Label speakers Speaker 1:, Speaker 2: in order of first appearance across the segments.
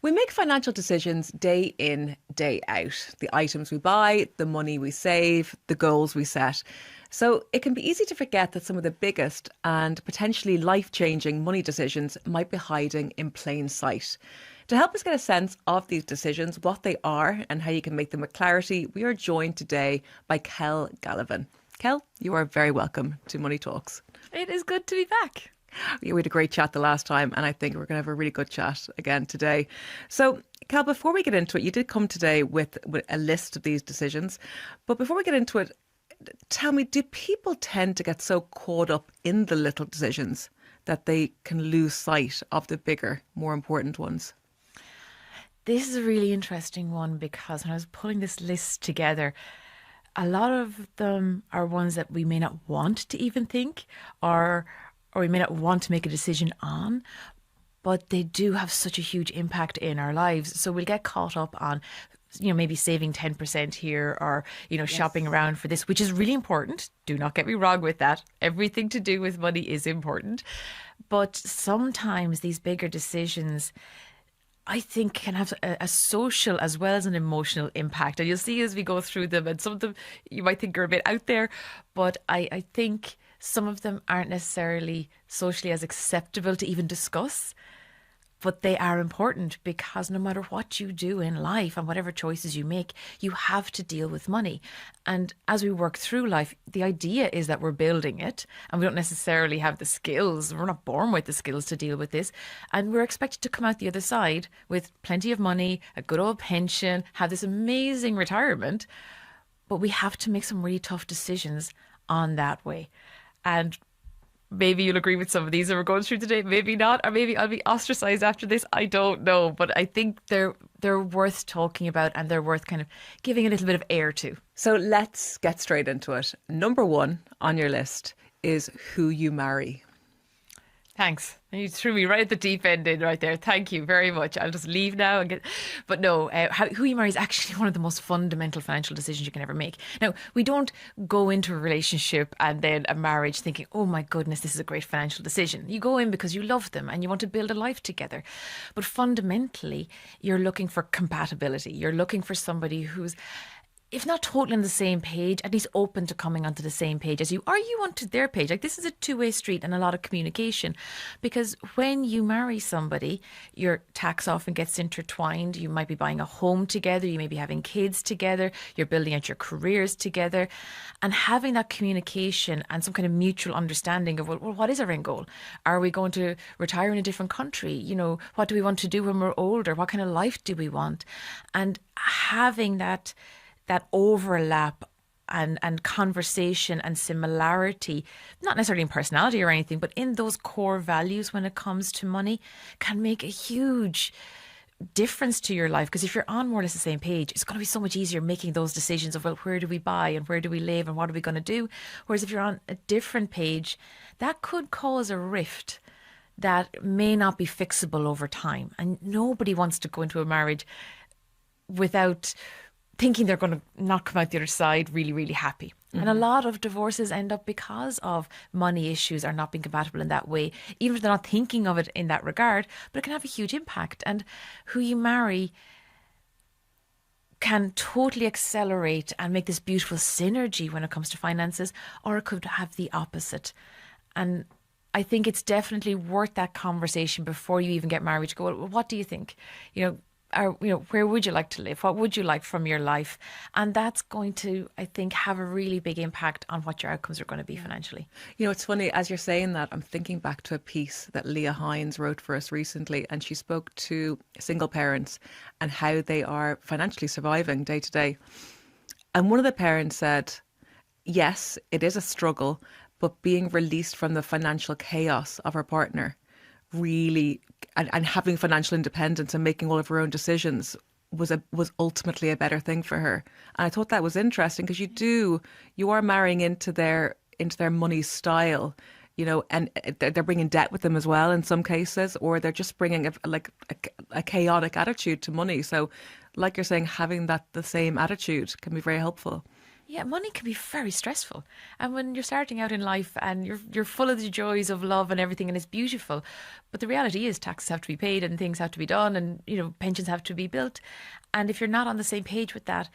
Speaker 1: We make financial decisions day in, day out. The items we buy, the money we save, the goals we set. So it can be easy to forget that some of the biggest and potentially life-changing money decisions might be hiding in plain sight. To help us get a sense of these decisions, what they are and how you can make them with clarity, we are joined today by Kel Galavan. Kel, you are very welcome to Money Talks.
Speaker 2: It is good to be back.
Speaker 1: We had a great chat the last time, and I think we're going to have a really good chat again today. So, Cal, before we get into it, you did come today with a list of these decisions. But before we get into it, tell me, do people tend to get so caught up in the little decisions that they can lose sight of the bigger, more important ones?
Speaker 2: This is a really interesting one because when I was pulling this list together, a lot of them are ones that we may not want to even think or we may not want to make a decision on, but they do have such a huge impact in our lives. So we'll get caught up on, maybe saving 10% here or, shopping around for this, which is really important. Do not get me wrong with that. Everything to do with money is important. But sometimes these bigger decisions, I think, can have a social as well as an emotional impact. And you'll see as we go through them, and some of them you might think are a bit out there, but I think some of them aren't necessarily socially as acceptable to even discuss, but they are important because no matter what you do in life and whatever choices you make, you have to deal with money. And as we work through life, the idea is that we're building it and we don't necessarily have the skills. We're not born with the skills to deal with this. And we're expected to come out the other side with plenty of money, a good old pension, have this amazing retirement. But we have to make some really tough decisions on that way. And maybe you'll agree with some of these that we're going through today, maybe not, or maybe I'll be ostracized after this. I don't know, but I think they're worth talking about and they're worth kind of giving a little bit of air to.
Speaker 1: So let's get straight into it. Number one on your list is who you marry.
Speaker 2: Thanks. You threw me right at the deep end in right there. Thank you very much. I'll just leave now and get. But no, who you marry is actually one of the most fundamental financial decisions you can ever make. Now, we don't go into a relationship and then a marriage thinking, oh my goodness, this is a great financial decision. You go in because you love them and you want to build a life together. But fundamentally, you're looking for compatibility. You're looking for somebody who's, if not totally on the same page, at least open to coming onto the same page as you. Are you onto their page? Like, this is a two-way street and a lot of communication. Because when you marry somebody, your tax often gets intertwined. You might be buying a home together. You may be having kids together. You're building out your careers together. And having that communication and some kind of mutual understanding of, well, what is our end goal? Are we going to retire in a different country? What do we want to do when we're older? What kind of life do we want? And having that overlap and conversation and similarity, not necessarily in personality or anything, but in those core values when it comes to money, can make a huge difference to your life. Because if you're on more or less the same page, it's going to be so much easier making those decisions of, well, where do we buy and where do we live and what are we going to do? Whereas if you're on a different page, that could cause a rift that may not be fixable over time. And nobody wants to go into a marriage without thinking they're going to not come out the other side really, really happy. Mm-hmm. And a lot of divorces end up because of money issues or not being compatible in that way, even if they're not thinking of it in that regard, but it can have a huge impact. And who you marry can totally accelerate and make this beautiful synergy when it comes to finances, or it could have the opposite. And I think it's definitely worth that conversation before you even get married to go, well, what do you think? Where would you like to live? What would you like from your life? And that's going to, I think, have a really big impact on what your outcomes are going to be financially.
Speaker 1: It's funny, as you're saying that, I'm thinking back to a piece that Leah Hines wrote for us recently, and she spoke to single parents and how they are financially surviving day to day. And one of the parents said, yes, it is a struggle, but being released from the financial chaos of her partner really, and having financial independence and making all of her own decisions was ultimately a better thing for her. And I thought that was interesting because you are marrying into their money style, and they're bringing debt with them as well in some cases, or they're just bringing a chaotic attitude to money. So like you're saying, having the same attitude can be very helpful.
Speaker 2: Yeah, money can be very stressful. And when you're starting out in life and you're full of the joys of love and everything and it's beautiful, but the reality is taxes have to be paid and things have to be done and pensions have to be built. And if you're not on the same page with that,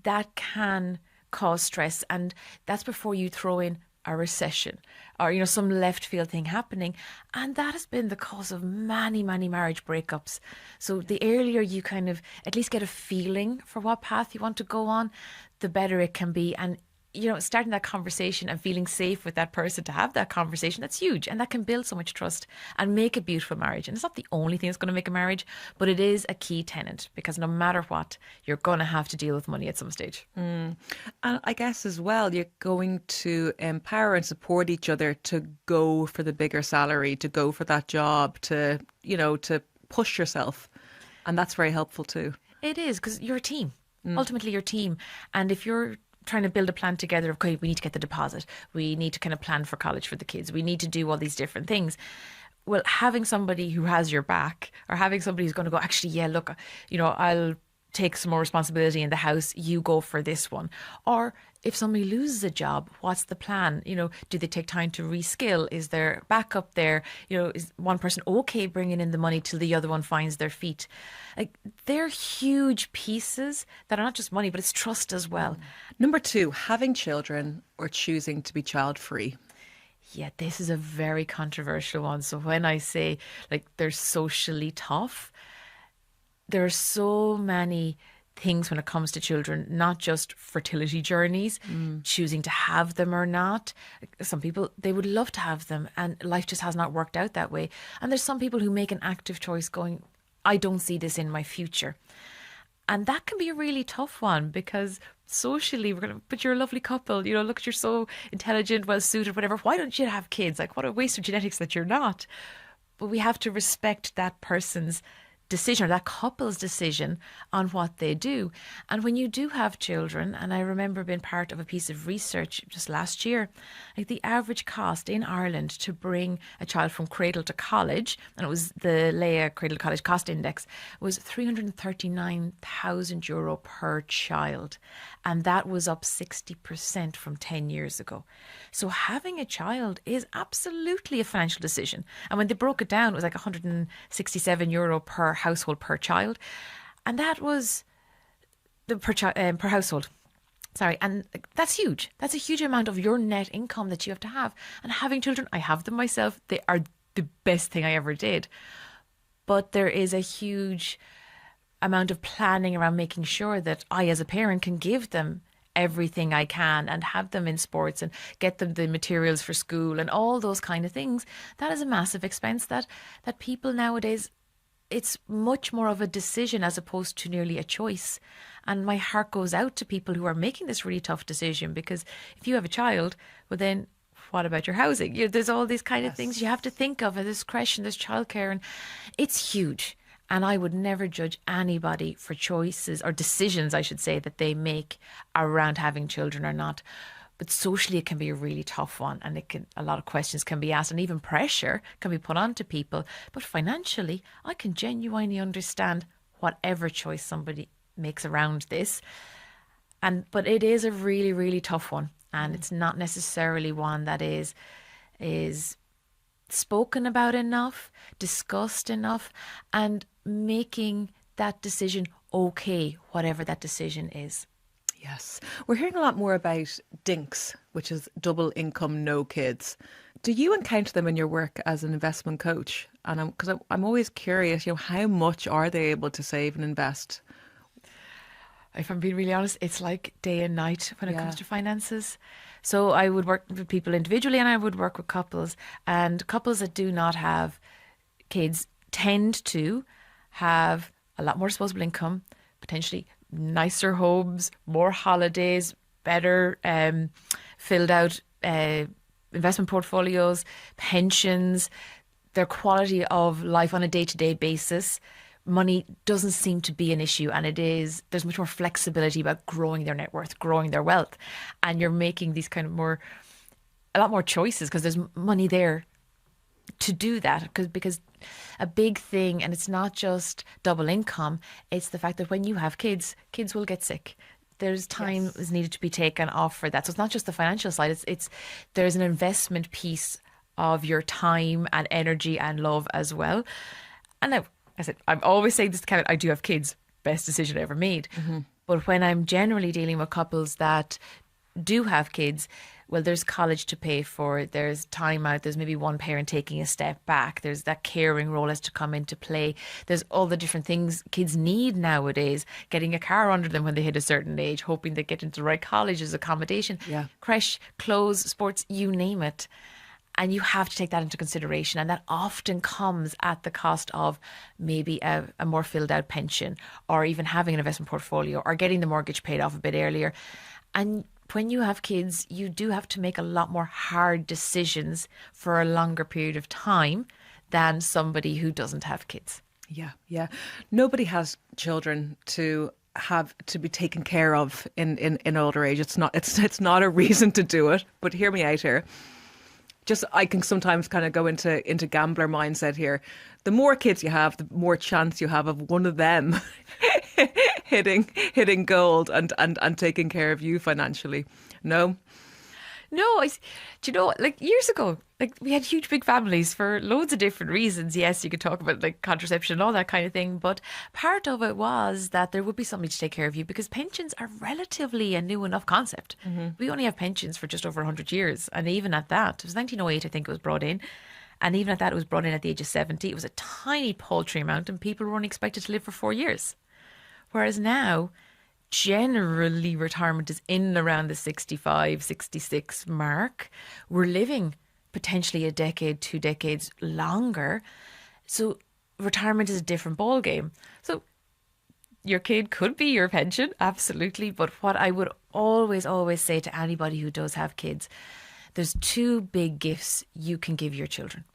Speaker 2: that can cause stress, and that's before you throw in a recession or some left field thing happening, and that has been the cause of many marriage breakups. So the earlier you kind of at least get a feeling for what path you want to go on, the better it can be. And starting that conversation and feeling safe with that person to have that conversation, that's huge, and that can build so much trust and make a beautiful marriage. And it's not the only thing that's going to make a marriage, but it is a key tenet, because no matter what, you're going to have to deal with money at some stage.
Speaker 1: And I guess as well, you're going to empower and support each other to go for the bigger salary, to go for that job, to push yourself, and that's very helpful too.
Speaker 2: It is, because you're a team. Ultimately, you're a team, and if you're trying to build a plan together, okay, we need to get the deposit, we need to kind of plan for college for the kids, we need to do all these different things. Well, having somebody who has your back, or having somebody who's going to go, actually, yeah, look, I'll take some more responsibility in the house, you go for this one. Or if somebody loses a job, what's the plan? Do they take time to reskill? Is there backup there? Is one person okay bringing in the money till the other one finds their feet? Like, they're huge pieces that are not just money, but it's trust as well.
Speaker 1: Number 2, having children or choosing to be child free.
Speaker 2: Yeah, this is a very controversial one. So when I say they're socially tough, there are so many things when it comes to children, not just fertility journeys, choosing to have them or not. Some people, they would love to have them and life just has not worked out that way. And there's some people who make an active choice going, I don't see this in my future. And that can be a really tough one, because socially but you're a lovely couple, look, you're so intelligent, well suited, whatever. Why don't you have kids? Like, what a waste of genetics that you're not. But we have to respect that person's decision, or that couple's decision on what they do. And when you do have children, and I remember being part of a piece of research just last year, the average cost in Ireland to bring a child from cradle to college, and it was the Leah Cradle to College Cost Index, was €339,000 per child. And that was up 60% from 10 years ago. So having a child is absolutely a financial decision. And when they broke it down, it was like €167 per household per child. And that was per household. Sorry, and that's huge. That's a huge amount of your net income that you have to have. And having children, I have them myself. They are the best thing I ever did. But there is a huge amount of planning around making sure that I, as a parent, can give them everything I can and have them in sports and get them the materials for school and all those kind of things. That is a massive expense that people nowadays, it's much more of a decision as opposed to nearly a choice. And my heart goes out to people who are making this really tough decision, because if you have a child, well then what about your housing? There's all these kind of things you have to think of, and there's creche and there's childcare, and it's huge. And I would never judge anybody for choices or decisions, I should say, that they make around having children or not. But socially, it can be a really tough one, and a lot of questions can be asked, and even pressure can be put onto people. But financially, I can genuinely understand whatever choice somebody makes around this. But it is a really, really tough one, and it's not necessarily one that is spoken about enough, discussed enough, and making that decision okay, whatever that decision is.
Speaker 1: Yes. We're hearing a lot more about DINKs, which is double income, no kids. Do you encounter them in your work as an investment coach? And because I'm always curious, how much are they able to save and invest?
Speaker 2: If I'm being really honest, it's like day and night when it comes to finances. So I would work with people individually, and I would work with couples. And couples that do not have kids tend to have a lot more disposable income, potentially nicer homes, more holidays, better filled out investment portfolios, pensions, their quality of life on a day-to-day basis. Money doesn't seem to be an issue, and there's much more flexibility about growing their net worth, growing their wealth, and you're making these kind of a lot more choices because there's money there to do that. Because a big thing, and it's not just double income, it's the fact that when you have kids will get sick. there's time is needed to be taken off for that. So it's not just the financial side. It's there's an investment piece of your time and energy and love as well. And now, I said, I'm always saying this to Kevin, I do have kids, best decision I ever made. But when I'm generally dealing with couples that do have kids, well, there's college to pay for, there's time out, there's maybe one parent taking a step back, there's that caring role has to come into play, there's all the different things kids need nowadays, getting a car under them when they hit a certain age, hoping they get into the right colleges, accommodation, creche, clothes, sports, you name it. And you have to take that into consideration. And that often comes at the cost of maybe a more filled out pension, or even having an investment portfolio, or getting the mortgage paid off a bit earlier. And when you have kids, you do have to make a lot more hard decisions for a longer period of time than somebody who doesn't have kids.
Speaker 1: Yeah. Nobody has children to have to be taken care of in older age. It's not a reason to do it. But hear me out here. Just, I can sometimes kind of go into gambler mindset here. The more kids you have, the more chance you have of one of them hitting gold and taking care of you financially. No?
Speaker 2: No, do you know, like years ago, like we had huge big families for loads of different reasons. Yes, you could talk about like contraception and all that kind of thing, but part of it was that there would be somebody to take care of you, because pensions are relatively a new enough concept. We only have pensions for just over 100 years, and even at that, it was 1908 I think it was brought in, and even at that it was brought in at the age of 70. It was a tiny paltry amount, and people were only expected to live for 4 years. Whereas now, generally retirement is in and around the 65, 66 mark. We're living potentially a decade, 2 decades longer. So retirement is a different ball game. So your kid could be your pension, absolutely. But what I would always say to anybody who does have kids, there's 2 big gifts you can give your children.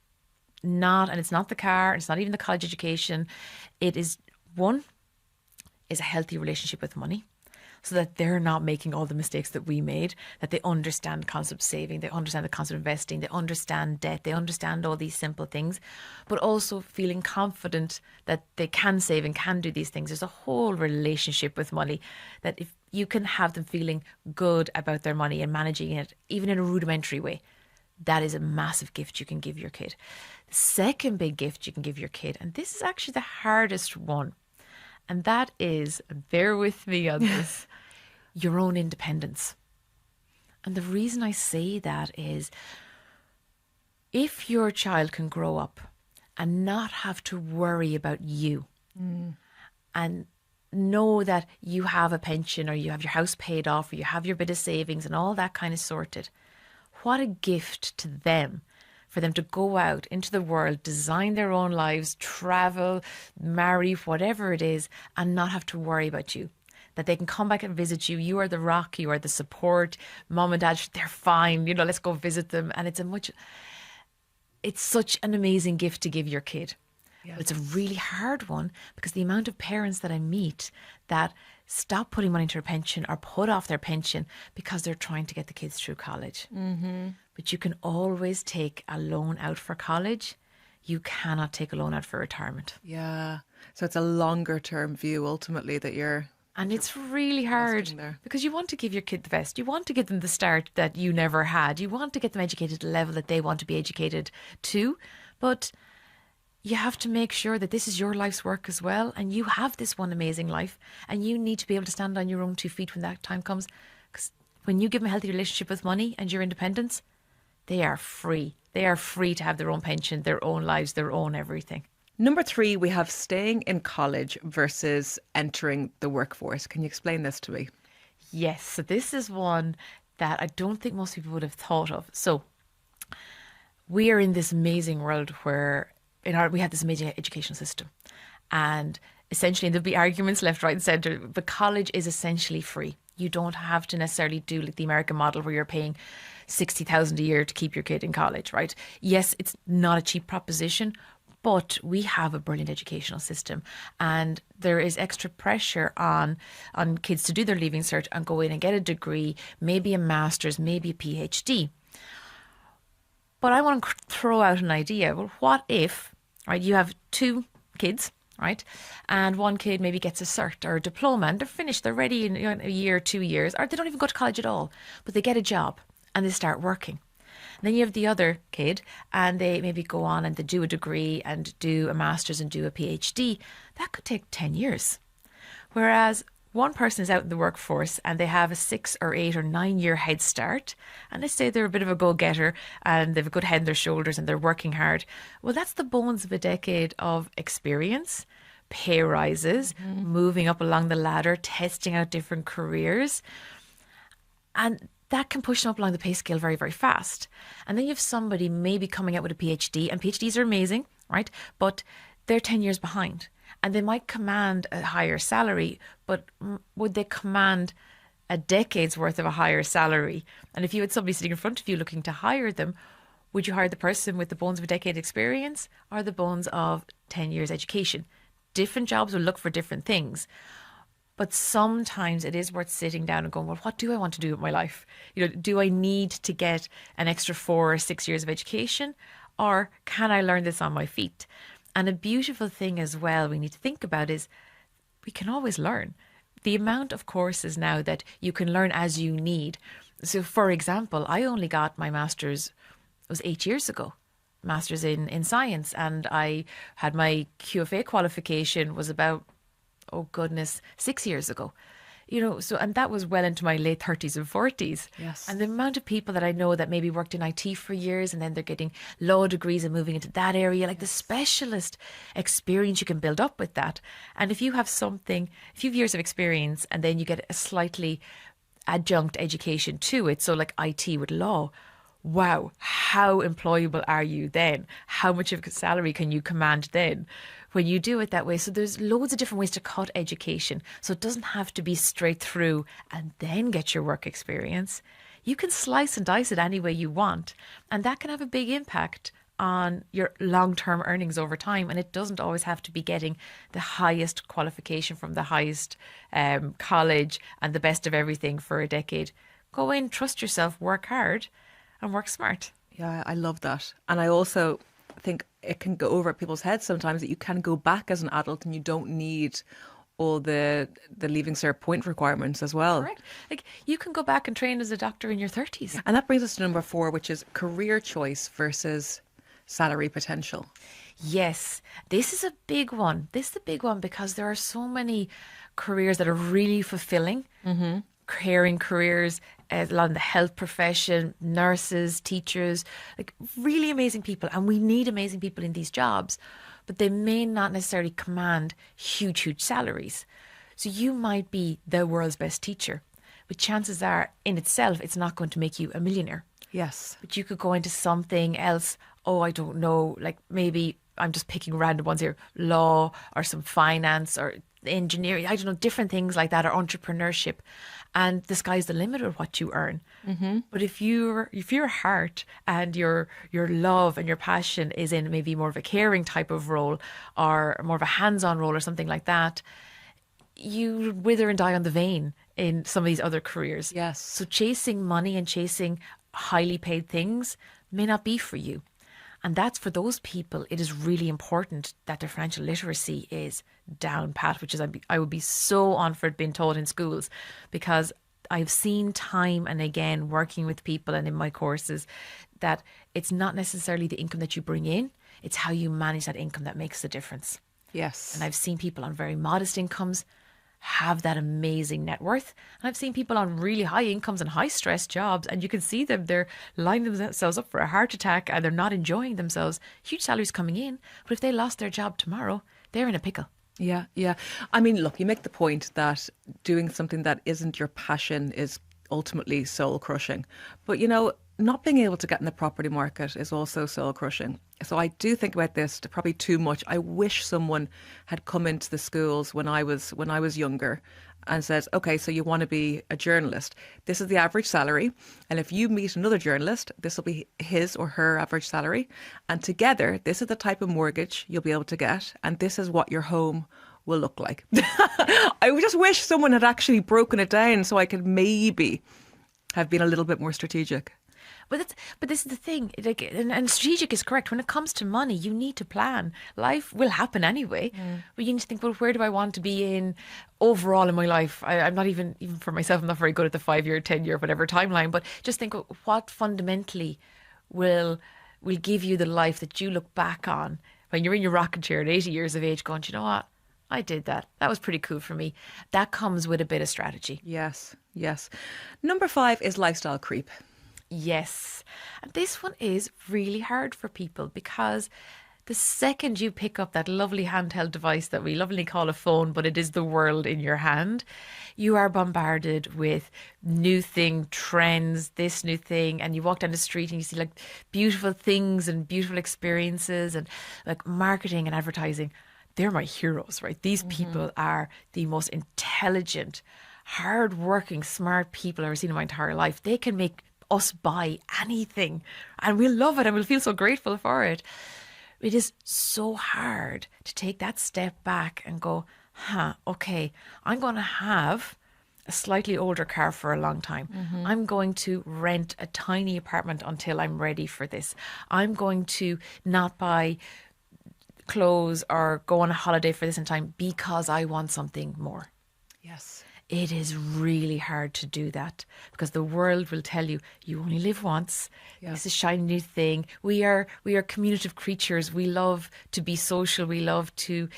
Speaker 2: And it's not the car, it's not even the college education. It is, one, is a healthy relationship with money, so that they're not making all the mistakes that we made, that they understand the concept of saving, they understand the concept of investing, they understand debt, they understand all these simple things, but also feeling confident that they can save and can do these things. There's a whole relationship with money that if you can have them feeling good about their money and managing it, even in a rudimentary way, that is a massive gift you can give your kid. The second big gift you can give your kid, and this is actually the hardest one, and that is, bear with me on this, your own independence. And the reason I say that is, if your child can grow up and not have to worry about you and know that you have a pension, or you have your house paid off, or you have your bit of savings and all that kind of sorted, what a gift to them, for them to go out into the world, design their own lives, travel, marry, whatever it is, and not have to worry about you. That they can come back and visit you. You are the rock, you are the support. Mom and dad, they're fine. Let's go visit them. And it's such an amazing gift to give your kid. Yeah. It's a really hard one, because the amount of parents that I meet that stop putting money into their pension or put off their pension because they're trying to get the kids through college. But you can always take a loan out for college. You cannot take a loan out for retirement.
Speaker 1: Yeah. So it's a longer term view ultimately that you're...
Speaker 2: And it's really hard, because you want to give your kid the best. You want to give them the start that you never had. You want to get them educated at the level that they want to be educated to. But you have to make sure that this is your life's work as well. And you have this one amazing life. And you need to be able to stand on your own 2 feet when that time comes. Because when you give them a healthy relationship with money and your independence, they are free. They are free to have their own pension, their own lives, their own everything.
Speaker 1: Number 3, we have staying in college versus entering the workforce. Can you explain this to me?
Speaker 2: Yes. So this is one that I don't think most people would have thought of. So we are in this amazing world where we have this amazing educational system. And essentially, there'll be arguments left, right and centre, but college is essentially free. You don't have to necessarily do like the American model where you're paying $60,000 a year to keep your kid in college, right? Yes, it's not a cheap proposition, but we have a brilliant educational system, and there is extra pressure on kids to do their leaving cert and go in and get a degree, maybe a master's, maybe a PhD. But I want to throw out an idea. Well, what if, right, you have 2 kids, right? And one kid maybe gets a cert or a diploma and they're finished, they're ready in a year, 2 years, or they don't even go to college at all, but they get a job and they start working. And then you have the other kid and they maybe go on and they do a degree and do a master's and do a PhD. That could take 10 years. Whereas one person is out in the workforce and they have a 6 or 8 or 9 year head start, and let's say they're a bit of a go-getter and they've a good head on their shoulders and they're working hard. Well, that's the bones of a decade of experience, pay rises, moving up along the ladder, testing out different careers. And that can push them up along the pay scale very, very fast. And then you have somebody maybe coming out with a PhD, and PhDs are amazing, right? But they're 10 years behind. And they might command a higher salary, but would they command a decade's worth of a higher salary? And if you had somebody sitting in front of you looking to hire them, would you hire the person with the bones of a decade experience or the bones of 10 years education? Different jobs will look for different things. But sometimes it is worth sitting down and going, well, what do I want to do with my life? Do I need to get an extra 4 or 6 years of education, or can I learn this on my feet? And a beautiful thing as well we need to think about is we can always learn. The amount of courses now that you can learn as you need. So, for example, I only got my master's, it was 8 years ago, master's in science. And I had my QFA qualification was about, 6 years ago. And that was well into my late 30s and 40s.
Speaker 1: Yes.
Speaker 2: And the amount of people that I know that maybe worked in IT for years and then they're getting law degrees and moving into that area, like the specialist experience you can build up with that. And if you have a few years of experience and then you get a slightly adjunct education to it, so like IT with law, wow, how employable are you then? How much of a salary can you command then when you do it that way? So there's loads of different ways to cut education. So it doesn't have to be straight through and then get your work experience. You can slice and dice it any way you want. And that can have a big impact on your long-term earnings over time. And it doesn't always have to be getting the highest qualification from the highest college and the best of everything for a decade. Go in, trust yourself, work hard and work smart.
Speaker 1: Yeah, I love that. And I also think it can go over people's heads sometimes that you can go back as an adult and you don't need all the Leaving Cert point requirements as well.
Speaker 2: Correct. Like you can go back and train as a doctor in your 30s.
Speaker 1: And that brings us to number 4, which is career choice versus salary potential.
Speaker 2: Yes, this is a big one. This is a big one because there are so many careers that are really fulfilling. Caring careers, a lot in the health profession, nurses, teachers, like really amazing people. And we need amazing people in these jobs, but they may not necessarily command huge, huge salaries. So you might be the world's best teacher, but chances are in itself, it's not going to make you a millionaire.
Speaker 1: Yes.
Speaker 2: But you could go into something else. Oh, I don't know, like maybe I'm just picking random ones here, law or some finance or engineering, I don't know, different things like that, or entrepreneurship. And the sky's the limit of what you earn. But if your heart and your love and your passion is in maybe more of a caring type of role or more of a hands-on role or something like that, you wither and die on the vane in some of these other careers.
Speaker 1: Yes.
Speaker 2: So chasing money and chasing highly paid things may not be for you. And that's for those people, it is really important that their financial literacy is down pat, which is I would be so on for it being taught in schools, because I've seen time and again working with people and in my courses that it's not necessarily the income that you bring in, it's how you manage that income that makes the difference.
Speaker 1: Yes.
Speaker 2: And I've seen people on very modest incomes have that amazing net worth. And I've seen people on really high incomes and high stress jobs, and you can see them, they're lining themselves up for a heart attack and they're not enjoying themselves. Huge salaries coming in, but if they lost their job tomorrow, they're in a pickle.
Speaker 1: Yeah, yeah. I mean, look, you make the point that doing something that isn't your passion is ultimately soul crushing. But, not being able to get in the property market is also soul crushing. So I do think about this probably too much. I wish someone had come into the schools when I was younger and said, okay, so you want to be a journalist. This is the average salary. And if you meet another journalist, this will be his or her average salary. And together, this is the type of mortgage you'll be able to get. And this is what your home will look like. I just wish someone had actually broken it down so I could maybe have been a little bit more strategic.
Speaker 2: But this is the thing, like, and strategic is correct. When it comes to money, you need to plan. Life will happen anyway, but you need to think, well, where do I want to be in overall in my life? I'm not even for myself, I'm not very good at the 5-year, 10-year, whatever timeline. But just think, what fundamentally will give you the life that you look back on when you're in your rocking chair at 80 years of age, going, "Do you know what? I did that. That was pretty cool for me." That comes with a bit of strategy.
Speaker 1: Yes, yes. Number 5 is lifestyle creep.
Speaker 2: Yes. And this one is really hard for people because the second you pick up that lovely handheld device that we lovingly call a phone, but it is the world in your hand, you are bombarded with new thing, trends, this new thing. And you walk down the street and you see like beautiful things and beautiful experiences and like marketing and advertising. They're my heroes, right? These people are the most intelligent, hardworking, smart people I've ever seen in my entire life. They can make us buy anything and we'll love it and we'll feel so grateful for it. It is so hard to take that step back and go, okay, I'm going to have a slightly older car for a long time. I'm going to rent a tiny apartment until I'm ready for this. I'm going to not buy clothes or go on a holiday for this in time because I want something more.
Speaker 1: Yes.
Speaker 2: It is really hard to do that because the world will tell you, you only live once.
Speaker 1: Yeah.
Speaker 2: It's a shiny new thing. We are communicative creatures. We love to be social. We love to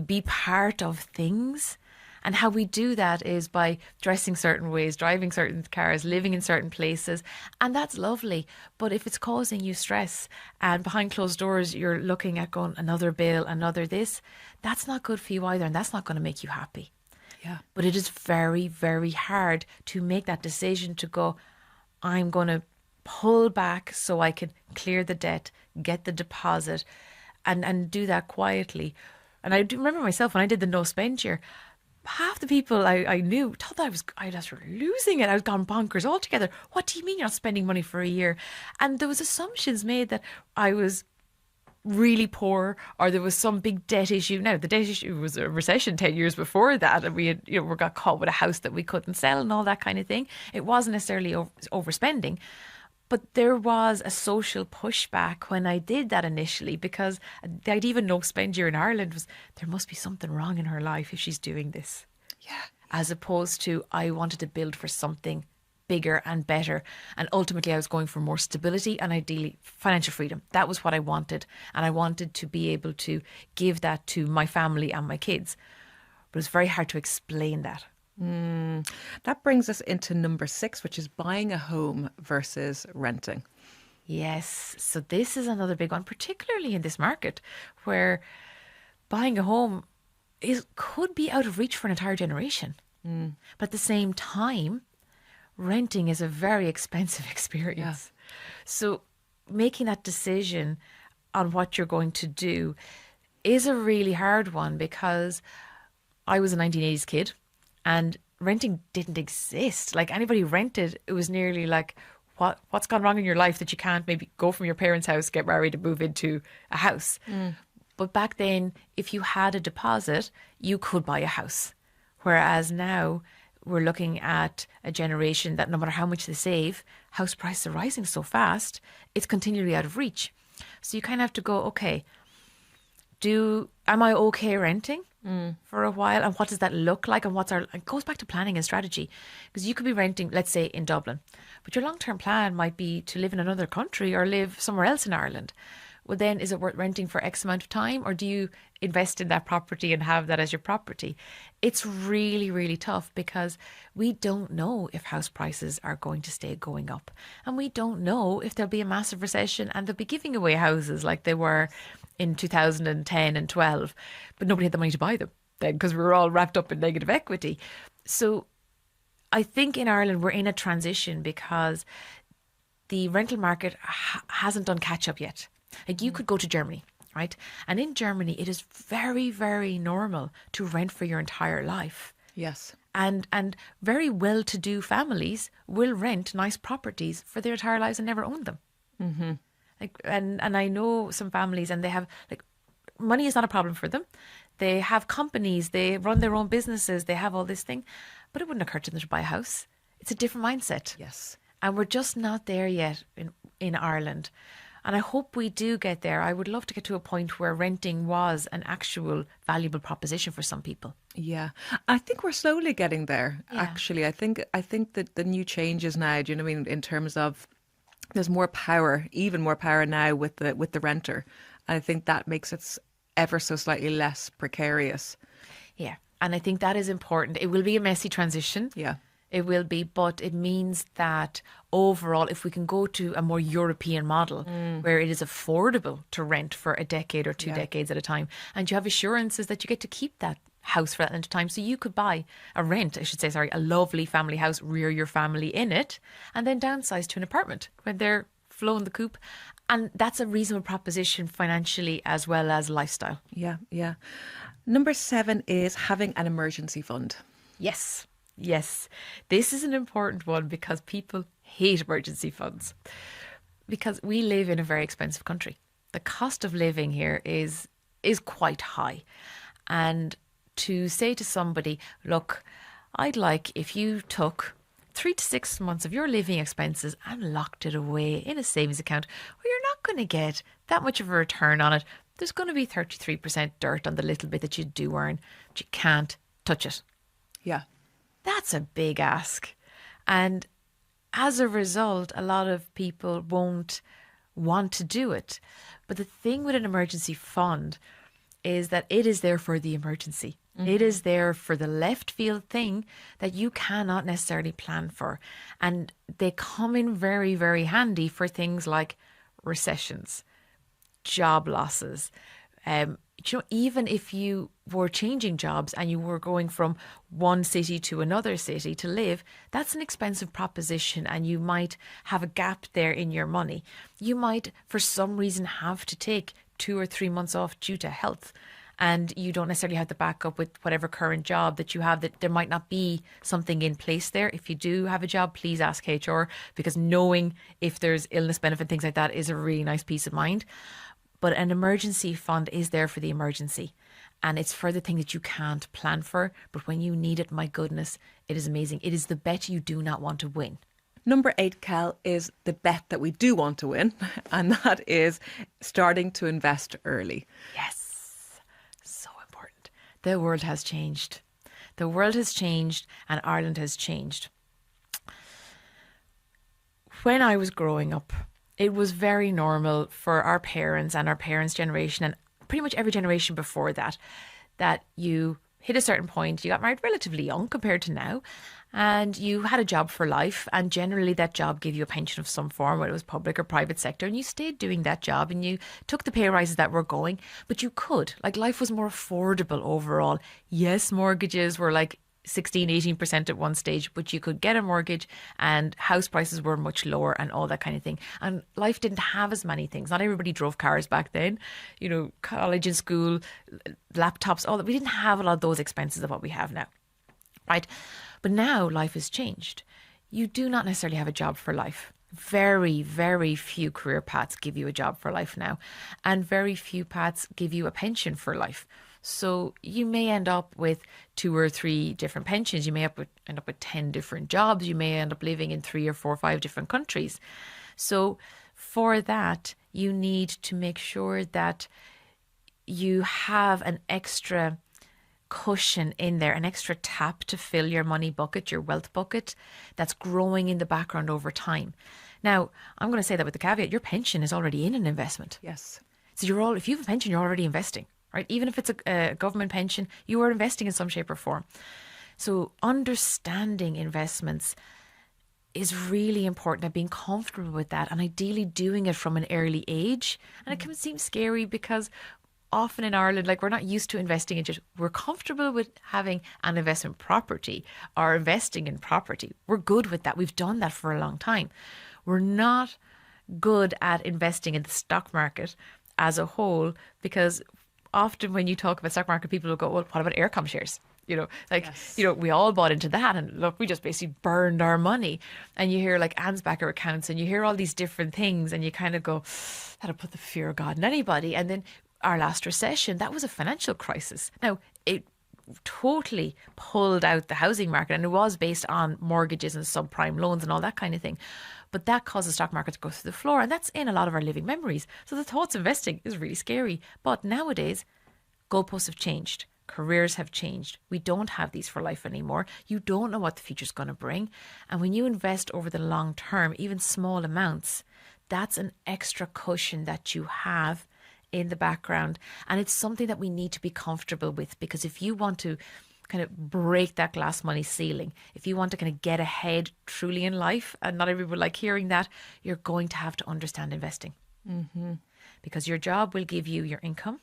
Speaker 2: be part of things. And how we do that is by dressing certain ways, driving certain cars, living in certain places. And that's lovely. But if it's causing you stress and behind closed doors, you're looking at going, another bill, another this, that's not good for you either. And that's not going to make you happy.
Speaker 1: Yeah.
Speaker 2: But it is very, very hard to make that decision to go, I'm going to pull back so I can clear the debt, get the deposit and do that quietly. And I do remember myself when I did the no spend year, half the people I knew thought that I was losing it. I was gone bonkers altogether. What do you mean you're not spending money for a year? And there was assumptions made that I was really poor or there was some big debt issue. Now, the debt issue was a recession 10 years before that, and we had, we got caught with a house that we couldn't sell and all that kind of thing. It wasn't necessarily overspending, but there was a social pushback when I did that initially, because the idea of a no spend year in Ireland was there must be something wrong in her life if she's doing this.
Speaker 1: Yeah.
Speaker 2: As opposed to I wanted to build for something bigger and better. And ultimately I was going for more stability and ideally financial freedom. That was what I wanted. And I wanted to be able to give that to my family and my kids. But it's very hard to explain that.
Speaker 1: That brings us into number 6, which is buying a home versus renting.
Speaker 2: Yes. So this is another big one, particularly in this market where buying a home could be out of reach for an entire generation. But at the same time, renting is a very expensive experience. Yeah. So making that decision on what you're going to do is a really hard one, because I was a 1980s kid and renting didn't exist. Like, anybody rented, it was nearly like, what's gone wrong in your life that you can't maybe go from your parents' house, get married and move into a house? But back then, if you had a deposit, you could buy a house. Whereas now, we're looking at a generation that no matter how much they save, house prices are rising so fast, it's continually out of reach. So you kind of have to go, okay, am I okay renting for a while? And what does that look like? And it goes back to planning and strategy. Because you could be renting, let's say, in Dublin, but your long-term plan might be to live in another country or live somewhere else in Ireland. Well, then is it worth renting for X amount of time, or do you invest in that property and have that as your property? It's really, really tough, because we don't know if house prices are going to stay going up, and we don't know if there'll be a massive recession and they'll be giving away houses like they were in 2010 and 12, but nobody had the money to buy them then because we were all wrapped up in negative equity. So I think in Ireland we're in a transition because the rental market hasn't done catch up yet. Like, you could go to Germany, right? And in Germany, it is very, very normal to rent for your entire life.
Speaker 1: Yes.
Speaker 2: And very well-to-do families will rent nice properties for their entire lives and never own them.
Speaker 1: Mm-hmm.
Speaker 2: Like, and I know some families, and they have, like, money is not a problem for them. They have companies, they run their own businesses, they have all this thing, but it wouldn't occur to them to buy a house. It's a different mindset.
Speaker 1: Yes.
Speaker 2: And we're just not there yet in Ireland. And I hope we do get there. I would love to get to a point where renting was an actual valuable proposition for some people.
Speaker 1: Yeah, I think we're slowly getting there.
Speaker 2: Yeah.
Speaker 1: Actually, I think that the new changes now. Do you know what I mean? In terms of there's more power, even more power now with the renter, and I think that makes it ever so slightly less precarious.
Speaker 2: Yeah. And I think that is important. It will be a messy transition.
Speaker 1: Yeah.
Speaker 2: It will be, but it means that overall, if we can go to a more European model where it is affordable to rent for a decade or two decades at a time, and you have assurances that you get to keep that house for that length of time. So you could buy a lovely family house, rear your family in it, and then downsize to an apartment when they're flowing the coop. And that's a reasonable proposition financially as well as lifestyle.
Speaker 1: Yeah, yeah. Number 7 is having an emergency fund.
Speaker 2: Yes. Yes, this is an important one because people hate emergency funds because we live in a very expensive country. The cost of living here is quite high. And to say to somebody, look, I'd like if you took 3 to 6 months of your living expenses and locked it away in a savings account where you're not going to get that much of a return on it. There's going to be 33% dirt on the little bit that you do earn, but you can't touch it.
Speaker 1: Yeah.
Speaker 2: That's a big ask. And as a result, a lot of people won't want to do it. But the thing with an emergency fund is that it is there for the emergency. It is there for the left field thing that you cannot necessarily plan for. And they come in very, very handy for things like recessions, job losses, even if you were changing jobs and you were going from one city to another city to live, that's an expensive proposition and you might have a gap there in your money. You might, for some reason, have to take 2 or 3 months off due to health, and you don't necessarily have the backup with whatever current job that you have, that there might not be something in place there. If you do have a job, please ask HR, because knowing if there's illness benefit, things like that, is a really nice peace of mind. But an emergency fund is there for the emergency, and it's for the thing that you can't plan for. But when you need it, my goodness, it is amazing. It is the bet you do not want to win.
Speaker 1: Number 8, Kel, is the bet that we do want to win, and that is starting to invest early.
Speaker 2: Yes, so important. The world has changed. The world has changed and Ireland has changed. When I was growing up, it was very normal for our parents and our parents' generation, and pretty much every generation before that, that you hit a certain point, you got married relatively young compared to now, and you had a job for life, and generally that job gave you a pension of some form, whether it was public or private sector, and you stayed doing that job and you took the pay rises that were going, but you could, like, life was more affordable overall. Yes, mortgages were like 16-18% at one stage, but you could get a mortgage and house prices were much lower and all that kind of thing. And life didn't have as many things. Not everybody drove cars back then, college and school, laptops, all that. We didn't have a lot of those expenses of what we have now, right? But now life has changed. You do not necessarily have a job for life. Very, very few career paths give you a job for life now, and very few paths give you a pension for life. So you may end up with 2 or 3 different pensions. You may end up with 10 different jobs. You may end up living in 3 or 4 or 5 different countries. So for that, you need to make sure that you have an extra cushion in there, an extra tap to fill your money bucket, your wealth bucket, that's growing in the background over time. Now, I'm going to say that with the caveat, your pension is already in an investment.
Speaker 1: Yes.
Speaker 2: So if you have a pension, you're already investing. Right? Even if it's a government pension, you are investing in some shape or form. So understanding investments is really important, and being comfortable with that, and ideally doing it from an early age. And it can seem scary because often in Ireland, like, we're not used to investing in just, we're comfortable with having an investment property or investing in property. We're good with that. We've done that for a long time. We're not good at investing in the stock market as a whole, because often when you talk about stock market, people will go, well, what about Aircom shares?
Speaker 1: Yes.
Speaker 2: We all bought into that, and look, we just basically burned our money. And you hear like Ansbacher accounts, and you hear all these different things, and you kind of go, that'll put the fear of God in anybody. And then our last recession, that was a financial crisis. Now, it totally pulled out the housing market, and it was based on mortgages and subprime loans and all that kind of thing. But that caused the stock market to go through the floor, and that's in a lot of our living memories. So the thoughts of investing is really scary. But nowadays, goalposts have changed. Careers have changed. We don't have these for life anymore. You don't know what the future's going to bring. And when you invest over the long term, even small amounts, that's an extra cushion that you have in the background. And it's something that we need to be comfortable with, because if you want to kind of break that glass money ceiling, if you want to kind of get ahead truly in life, and not everyone like hearing that, you're going to have to understand investing. Because your job will give you your income.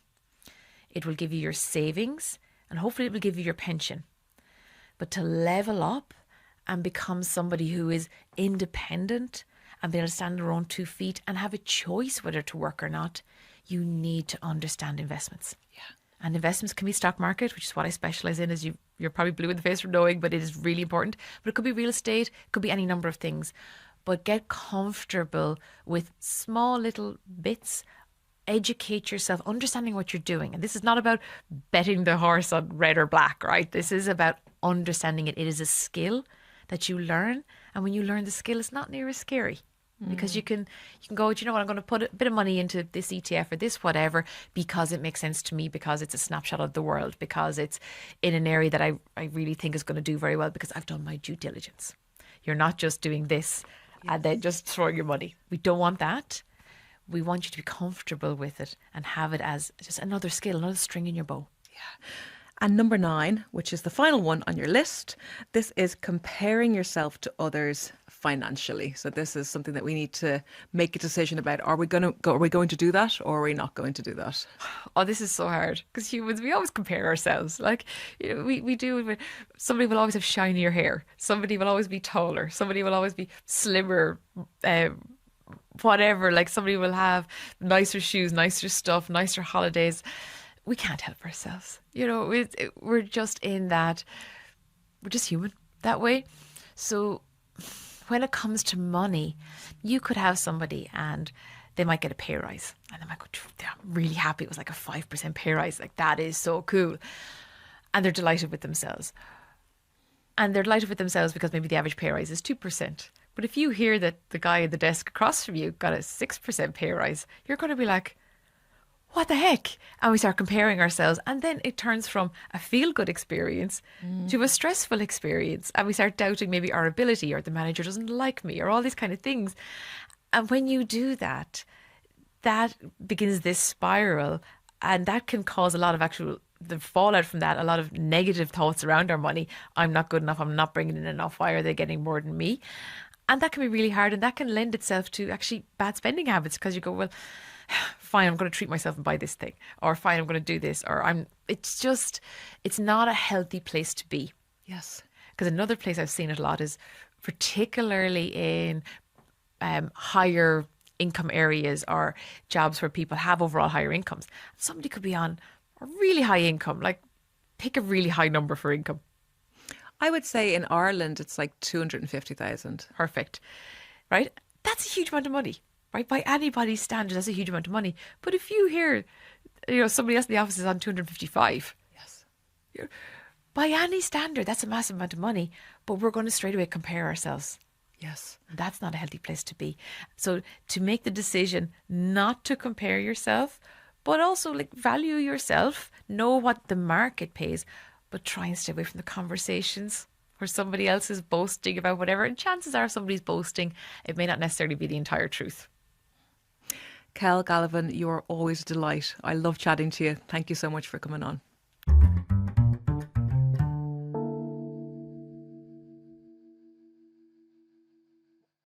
Speaker 2: It will give you your savings, and hopefully it will give you your pension. But to level up and become somebody who is independent and be able to stand on their own 2 feet and have a choice whether to work or not, you need to understand investments.
Speaker 1: Yeah.
Speaker 2: And investments can be stock market, which is what I specialize in, as you're probably blue in the face from knowing, but it is really important. But it could be real estate, it could be any number of things. But get comfortable with small little bits. Educate yourself, understanding what you're doing. And this is not about betting the horse on red or black, right? This is about understanding it. It is a skill that you learn. And when you learn the skill, it's not near as scary. Because you can go, do you know what, I'm going to put a bit of money into this ETF or this whatever because it makes sense to me, because it's a snapshot of the world, because it's in an area that I really think is going to do very well, because I've done my due diligence. You're not just doing this and then just throwing your money. We don't want that. We want you to be comfortable with it and have it as just another skill, another string in your bow.
Speaker 1: Yeah. And number 9, which is the final one on your list, this is comparing yourself to others financially. So this is something that we need to make a decision about. Are we going to do that, or are we not going to do that?
Speaker 2: Oh, this is so hard, because humans, we always compare ourselves. Like, you know, we do. Somebody will always have shinier hair. Somebody will always be taller. Somebody will always be slimmer. Whatever, like somebody will have nicer shoes, nicer stuff, nicer holidays. We can't help ourselves. You know, we're just in that, we're just human that way. So when it comes to money, you could have somebody and they might get a pay rise, and they might go, I'm really happy it was like a 5% pay rise. Like, that is so cool. And they're delighted with themselves. And they're delighted with themselves because maybe the average pay rise is 2%. But if you hear that the guy at the desk across from you got a 6% pay rise, you're going to be like, what the heck? And we start comparing ourselves. And then it turns from a feel-good experience to a stressful experience. And we start doubting maybe our ability, or the manager doesn't like me, or all these kind of things. And when you do that, that begins this spiral. And that can cause a lot of the fallout from that, a lot of negative thoughts around our money. I'm not good enough. I'm not bringing in enough. Why are they getting more than me? And that can be really hard, and that can lend itself to actually bad spending habits, because you go, well, fine, I'm going to treat myself and buy this thing, or fine, I'm going to do this, or it's not a healthy place to be.
Speaker 1: Yes.
Speaker 2: Because another place I've seen it a lot is particularly in higher income areas, or jobs where people have overall higher incomes. Somebody could be on a really high income, like pick a really high number for income.
Speaker 1: I would say in Ireland, it's like 250,000.
Speaker 2: Perfect. Right? That's a huge amount of money, right? By anybody's standards, that's a huge amount of money. But if you hear, somebody else in the office is on 255.
Speaker 1: Yes.
Speaker 2: By any standard, that's a massive amount of money. But we're going to straight away compare ourselves.
Speaker 1: Yes.
Speaker 2: That's not a healthy place to be. So to make the decision not to compare yourself, but also like value yourself, know what the market pays, but try and stay away from the conversations where somebody else is boasting about whatever. And chances are, if somebody's boasting, it may not necessarily be the entire truth.
Speaker 1: Kel Galavan, you are always a delight. I love chatting to you. Thank you so much for coming on.